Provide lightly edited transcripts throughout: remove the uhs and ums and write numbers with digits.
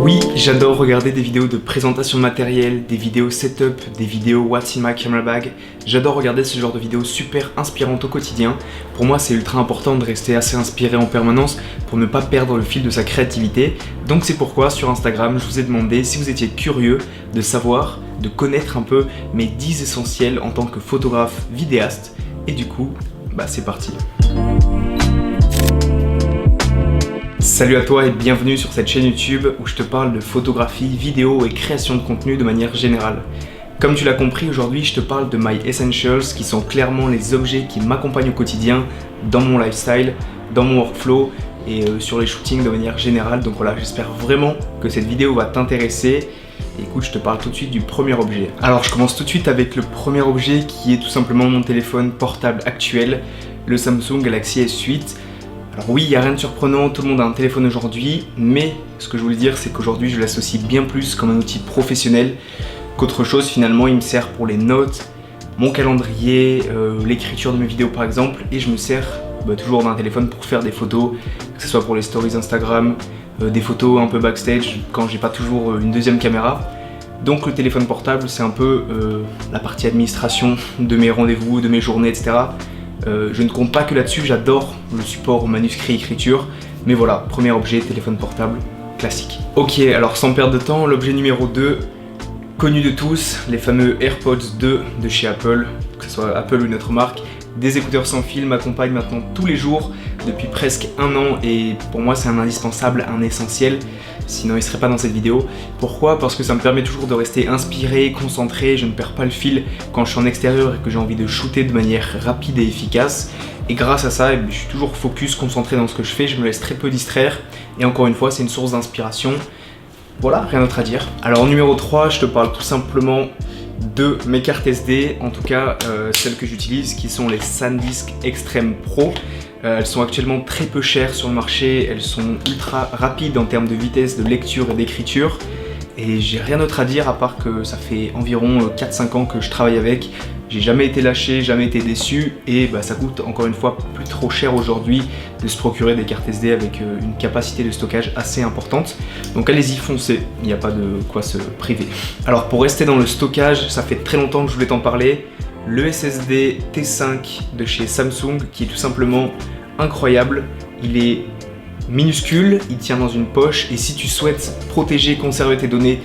Oui, j'adore regarder des vidéos de présentation de matériel, des vidéos setup, des vidéos What's in my camera bag. J'adore regarder ce genre de vidéos super inspirantes au quotidien. Pour moi, c'est ultra important de rester assez inspiré en permanence pour ne pas perdre le fil de sa créativité. Donc c'est pourquoi sur Instagram, je vous ai demandé si vous étiez curieux de savoir, de connaître un peu mes 10 essentiels en tant que photographe vidéaste. Et du coup, c'est parti. Salut à toi et bienvenue sur cette chaîne YouTube où je te parle de photographie, vidéo et création de contenu de manière générale. Comme tu l'as compris, aujourd'hui je te parle de My Essentials qui sont clairement les objets qui m'accompagnent au quotidien dans mon lifestyle, dans mon workflow et sur les shootings de manière générale. Donc voilà, j'espère vraiment que cette vidéo va t'intéresser. Écoute, je te parle tout de suite du premier objet. Alors je commence tout de suite avec le premier objet qui est tout simplement mon téléphone portable actuel, le Samsung Galaxy S8. Alors oui, il n'y a rien de surprenant, tout le monde a un téléphone aujourd'hui, mais ce que je voulais dire, c'est qu'aujourd'hui, je l'associe bien plus comme un outil professionnel qu'autre chose. Finalement, il me sert pour les notes, mon calendrier, l'écriture de mes vidéos par exemple, et je me sers toujours d'un téléphone pour faire des photos, que ce soit pour les stories Instagram, des photos un peu backstage, quand j'ai pas toujours une deuxième caméra. Donc le téléphone portable, c'est un peu la partie administration de mes rendez-vous, de mes journées, etc. Je ne compte pas que là-dessus, j'adore le support manuscrit écriture, mais voilà, premier objet, téléphone portable, classique. Ok, alors sans perdre de temps, l'objet numéro 2, connu de tous, les fameux AirPods 2 de chez Apple, que ce soit Apple ou une autre marque. Des écouteurs sans fil m'accompagnent maintenant tous les jours depuis presque un an et pour moi c'est un indispensable, un essentiel, sinon il ne serait pas dans cette vidéo. Pourquoi ? Parce que ça me permet toujours de rester inspiré, concentré, je ne perds pas le fil quand je suis en extérieur et que j'ai envie de shooter de manière rapide et efficace. Et grâce à ça, je suis toujours focus, concentré dans ce que je fais, je me laisse très peu distraire et encore une fois c'est une source d'inspiration. Voilà, rien d'autre à dire. Alors numéro 3, je te parle tout simplement de mes cartes SD, en tout cas celles que j'utilise qui sont les SanDisk Extreme Pro. Elles sont actuellement très peu chères sur le marché, elles sont ultra rapides en termes de vitesse de lecture et d'écriture et j'ai rien d'autre à dire à part que ça fait environ 4-5 ans que je travaille avec. J'ai jamais été lâché, jamais été déçu et ça coûte encore une fois plus trop cher aujourd'hui de se procurer des cartes SD avec une capacité de stockage assez importante. Donc allez-y, foncez, il n'y a pas de quoi se priver. Alors pour rester dans le stockage, ça fait très longtemps que je voulais t'en parler, le SSD T5 de chez Samsung qui est tout simplement incroyable. Il est minuscule, il tient dans une poche et si tu souhaites protéger, conserver tes données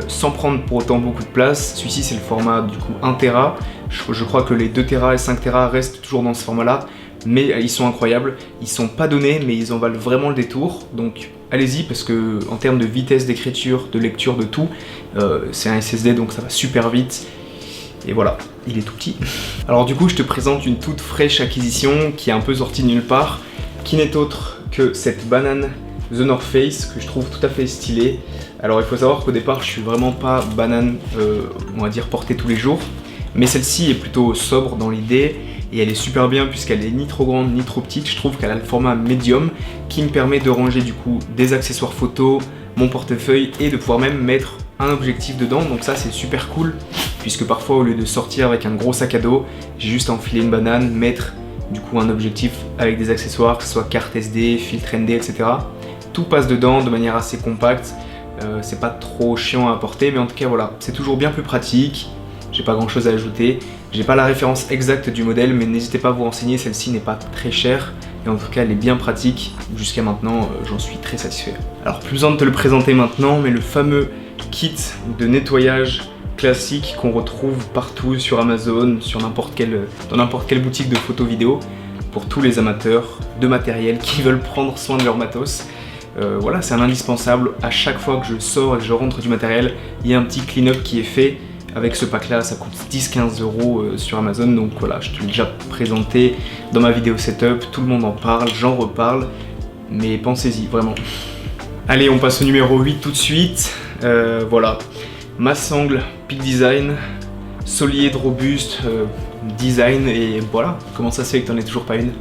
sans prendre pour autant beaucoup de place, celui-ci c'est le format du coup 1 Tera. Je crois que les 2 Tera et 5 Tera restent toujours dans ce format là, mais ils sont incroyables, ils sont pas donnés mais ils en valent vraiment le détour, donc allez-y parce que en termes de vitesse d'écriture, de lecture, de tout, c'est un SSD donc ça va super vite. Et voilà, il est tout petit. Alors du coup je te présente une toute fraîche acquisition qui est un peu sortie de nulle part, qui n'est autre que cette banane The North Face que je trouve tout à fait stylée. Alors il faut savoir qu'au départ je suis vraiment pas banane, on va dire portée tous les jours, mais celle-ci est plutôt sobre dans l'idée et elle est super bien puisqu'elle est ni trop grande ni trop petite. Je trouve qu'elle a le format médium qui me permet de ranger du coup des accessoires photo, mon portefeuille et de pouvoir même mettre un objectif dedans, donc ça c'est super cool puisque parfois au lieu de sortir avec un gros sac à dos, j'ai juste à enfiler une banane, mettre du coup un objectif avec des accessoires, que ce soit carte SD, filtre ND, etc. Tout passe dedans de manière assez compacte, c'est pas trop chiant à porter mais en tout cas voilà, c'est toujours bien plus pratique, j'ai pas grand chose à ajouter, j'ai pas la référence exacte du modèle mais n'hésitez pas à vous renseigner, celle-ci n'est pas très chère et en tout cas elle est bien pratique, jusqu'à maintenant j'en suis très satisfait. Alors plus besoin de te le présenter maintenant mais le fameux kit de nettoyage classique qu'on retrouve partout sur Amazon, sur dans n'importe quelle boutique de photos vidéo pour tous les amateurs de matériel qui veulent prendre soin de leur matos. Voilà, c'est un indispensable. À chaque fois que je sors et que je rentre du matériel, il y a un petit clean-up qui est fait. Avec ce pack là, ça coûte 10-15 € sur Amazon. Donc voilà, je te l'ai déjà présenté dans ma vidéo setup. Tout le monde en parle, j'en reparle. Mais pensez-y, vraiment. Allez, on passe au numéro 8 tout de suite. Voilà, ma sangle Peak Design, solide, robuste, design. Et voilà, comment ça se fait que t'en aies toujours pas une?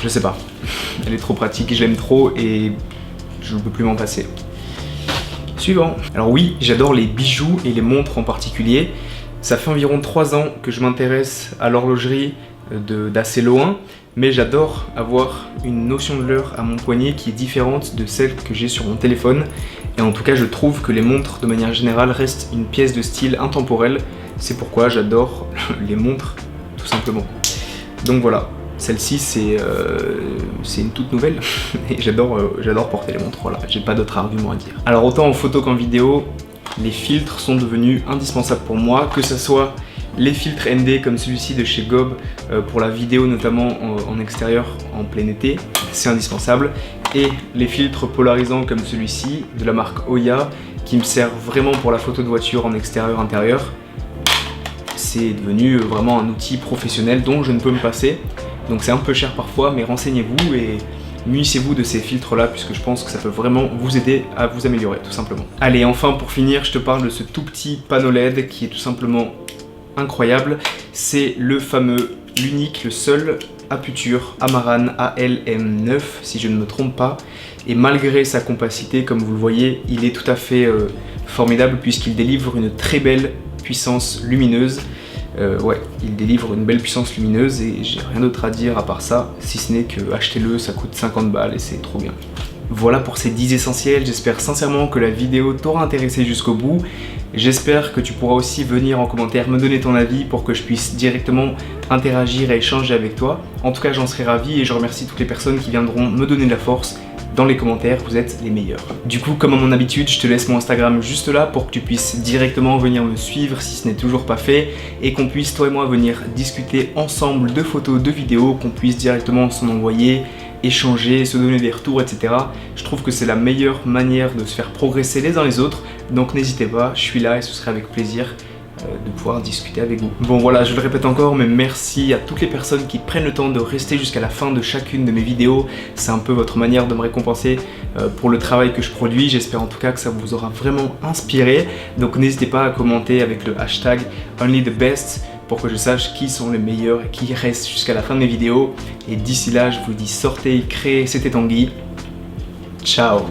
Je sais pas. Elle est trop pratique, je l'aime trop et je ne peux plus m'en passer. Suivant. Alors oui, j'adore les bijoux et les montres en particulier. Ça fait environ 3 ans que je m'intéresse à l'horlogerie d'assez loin, mais j'adore avoir une notion de l'heure à mon poignet qui est différente de celle que j'ai sur mon téléphone. Et en tout cas, je trouve que les montres, de manière générale, restent une pièce de style intemporelle. C'est pourquoi j'adore les montres, tout simplement. Donc voilà, celle-ci c'est une toute nouvelle et j'adore porter les montres, voilà, j'ai pas d'autre argument à dire. Alors autant en photo qu'en vidéo, les filtres sont devenus indispensables pour moi, que ce soit les filtres ND comme celui-ci de chez Gob pour la vidéo notamment en extérieur en plein été, c'est indispensable, et les filtres polarisants comme celui-ci de la marque Oya qui me servent vraiment pour la photo de voiture en extérieur intérieur. C'est devenu vraiment un outil professionnel dont je ne peux me passer, donc c'est un peu cher parfois, mais renseignez-vous et munissez-vous de ces filtres là puisque je pense que ça peut vraiment vous aider à vous améliorer tout simplement. Allez, enfin pour finir, je te parle de ce tout petit panneau LED qui est tout simplement incroyable. C'est le fameux, l'unique, le seul Aputure Amaran ALM9 si je ne me trompe pas, et malgré sa compacité, comme vous le voyez, il est tout à fait formidable puisqu'il délivre une très belle puissance lumineuse. Ouais, il délivre une belle puissance lumineuse et j'ai rien d'autre à dire à part ça, si ce n'est que achetez-le, ça coûte 50 balles et c'est trop bien. Voilà pour ces 10 essentiels, j'espère sincèrement que la vidéo t'aura intéressé jusqu'au bout. J'espère que tu pourras aussi venir en commentaire me donner ton avis pour que je puisse directement interagir et échanger avec toi. En tout cas, j'en serai ravi et je remercie toutes les personnes qui viendront me donner de la force dans les commentaires, vous êtes les meilleurs. Du coup, comme à mon habitude, je te laisse mon Instagram juste là pour que tu puisses directement venir me suivre si ce n'est toujours pas fait et qu'on puisse, toi et moi, venir discuter ensemble de photos, de vidéos, qu'on puisse directement s'en envoyer, échanger, se donner des retours, etc. Je trouve que c'est la meilleure manière de se faire progresser les uns les autres, donc n'hésitez pas, je suis là et ce serait avec plaisir de pouvoir discuter avec vous. Bon voilà, je le répète encore, mais merci à toutes les personnes qui prennent le temps de rester jusqu'à la fin de chacune de mes vidéos. C'est un peu votre manière de me récompenser pour le travail que je produis. J'espère en tout cas que ça vous aura vraiment inspiré. Donc n'hésitez pas à commenter avec le hashtag OnlyTheBest pour que je sache qui sont les meilleurs et qui restent jusqu'à la fin de mes vidéos. Et d'ici là, je vous dis sortez, créez, c'était Tanguy. Ciao.